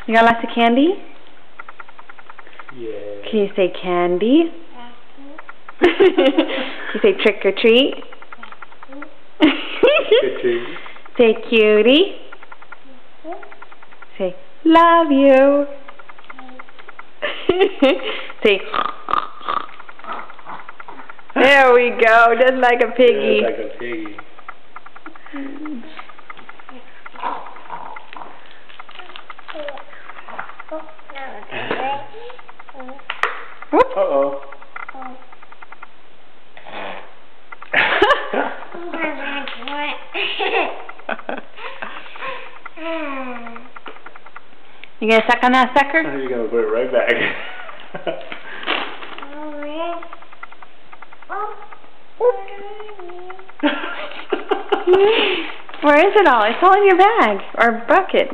You got lots of candy? Yeah. Can you say candy? You say trick or treat? Trick or treat. Say cutie. Say love you. Say there we go, just like a piggy. Yeah, like a piggy. Uh-oh. You gonna suck on that sucker? You're gonna put it right back. Where is it all? It's all in your bag or bucket.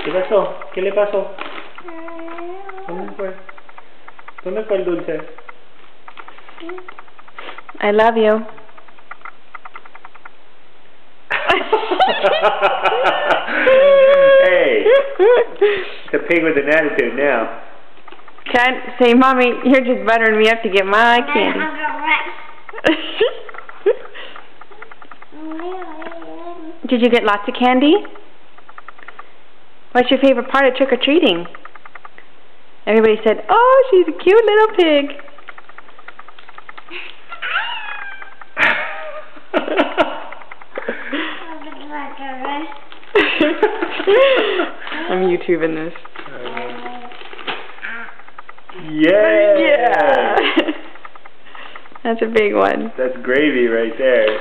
¿Qué pasó? ¿Qué le pasó? ¿Dónde fue? ¿Dónde fue el dulce? I love you. Hey, it's a pig with an attitude now. Can't say, Mommy, you're just buttering me up to get my candy. Did you get lots of candy? What's your favorite part of trick-or-treating? Everybody said, oh, she's a cute little pig. I'm YouTubing this. Yeah! Yeah! That's a big one. That's gravy right there.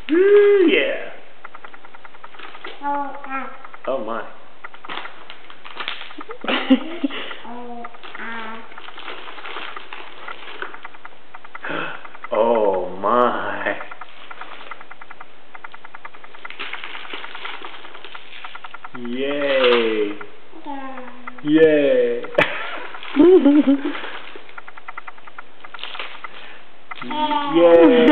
Woo, yeah. Oh my. Oh my. Yay. Yay. Yay. Yay.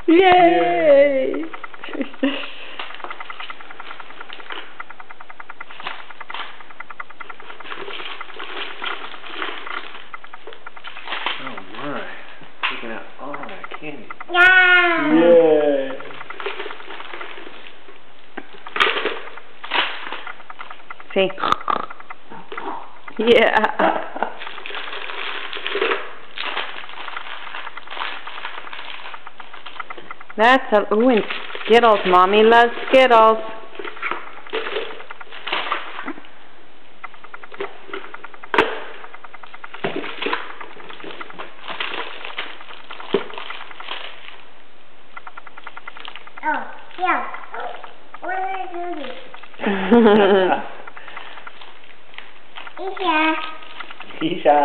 Yay! Oh my. Taking out all that candy. Yeah. Yay. See? Yeah. That's a, ooh, and Skittles. Mommy loves Skittles. Oh, yeah. What do I do? Isha. Isha.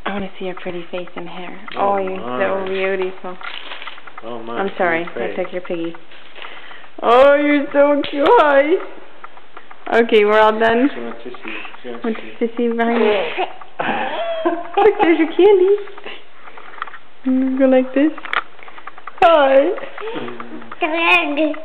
I want to see your pretty face and hair. Oh, Oh, you're so beautiful. Oh my. I'm sorry, Great. I took your piggy. Oh, you're so cute. Hi. Okay, we're all done. She wants to see. She wants What's to see. to see behind you? Look, there's your candy. I'm gonna go like this. Hi. Good.